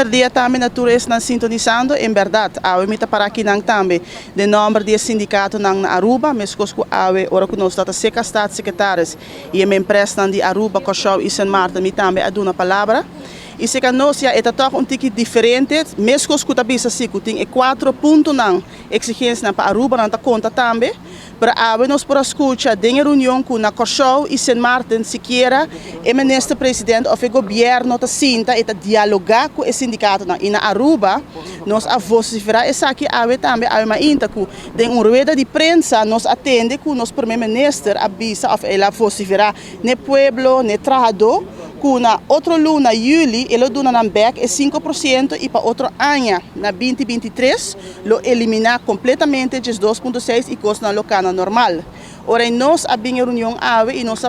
Dia também natureza estão sintonizando, em verdade, a mita para aqui não também, de número de sindicato na Aruba, mas que a ora que nós estamos seca estado secretários e a minha empresa de Aruba, Cochau e San Marta, me também a uma palavra. E se que nós já é toch um ticket diferente, mesmo que a bisa se que tem 4 pontos na exigência para Aruba na conta também, para a nós por escutar de reunião com na Cochau e San Martin sequer o ministro presidente ou o governo ta sinta e ta dialogar com o sindicato na Aruba, nós a vociferar essa aqui ave também a uma inta com de uma rueda de prensa nós atende com nosso primeiro ministro avisa of ela vociferar ne pueblo ne trajador com na outro luna julho ele dona na back é 5% e para outro ano na 2023 lo eliminar completamente de 2.6 e custa na locana normal. Ora nós a bem reunião ave e nós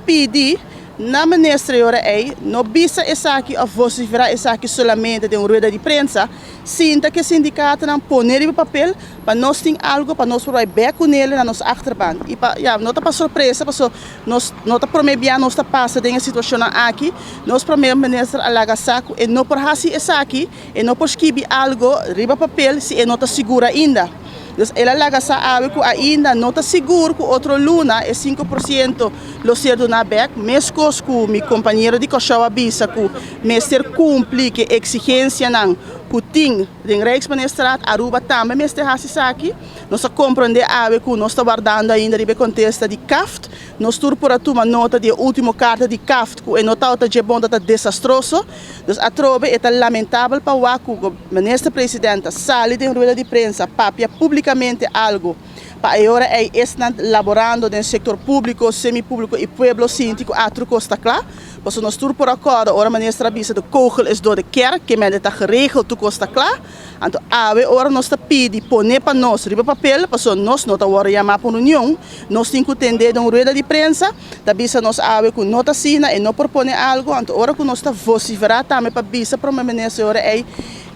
pedir na ministra ora não bisa essa aqui a vociferar essa aqui solamente de uma rueda de prensa, sinta que o sindicato não poner em papel para nós ter algo para nós provar bem com ele na nossa achterban. E para não tá para surpresa, porque nós não tá prometendo nós tá passa de uma situação aqui, nós primeiro ministro alaga saco e não por hasi essa aqui e não por escrever algo riba papel se e não tá segura ainda. Então, ela laga sa ave que ainda não está seguro que outro luna é 5% lo certo na back, mesmo que meu companheiro de Cochau avisa que mestre cumpre que exigência não que tem de Rijksministraat Aruba também mestre hasi aqui, nós compreende ave que nós está guardando ainda de contesta de CAFT, nós tur por uma nota de última carta de CAFT que é notado de bom está desastroso, então a trobe é lamentável para o ministro presidente sale de rueda de prensa papia publicamente algo para agora estão laborando no setor público, semipúblico e pueblo síntico a costa claro, porque nós tur por acordo ora ministra avisa de kogel is door de kerk que men está geregeld tu costa claro, então ora nós está pedi poner para nós riba papel, porque nós não tá ora chamar para união, nós tem que entender de uma rueda de prensa, da bisa nós que não está sina e não propõe algo, então ora que nós está vociferar também para bisa para o ministro ora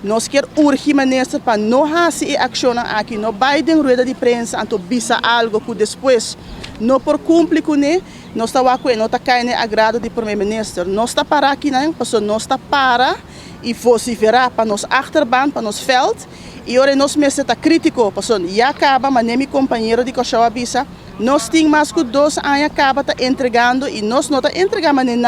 nós queremos urgir ministro para não fazer ação aqui, não vai de rueda de prensa, então bisa algo que depois não por cumprir com ele, nós está aqui, não está caindo agrado do primeiro-ministro, nós está para aqui, não, porque nós está para e vociferar para nos achterban, para nos veld, e agora nós mesmo está crítico, porque já acaba, mas nem meu companheiro de Cochau avisa, nós temos mais que 2 anos acaba tá entregando e nós não está entregando nem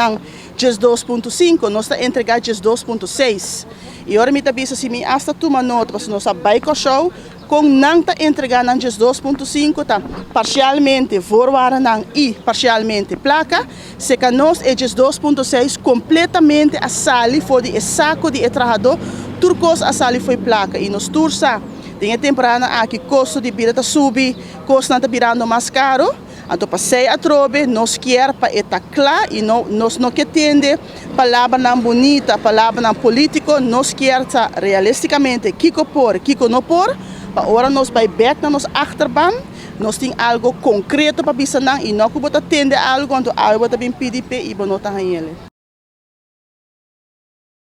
just 2.5, nós está entregando just 2.6. E agora me avisa se me hasta toma nota, porque nós vai Cochau com não está entregando just 2.5, tá parcialmente voorwaarden e parcialmente placa, se que nós é just 2.6 completamente a sali for de saco de trabalhador, turcos a sali foi placa e nos tursa tem temporada aqui custo de vida tá subir, custo está virando mais caro, então passei a trobe, nós quer para estar claro e nós não quer entender palavra não bonita, palavra não político, nós quer tá realisticamente kiko por, kiko não por, para agora nós vai back na nossa achterban, nós tem algo concreto para bisa não e não que bota atender algo quando algo tá bem PDP e bonota ele.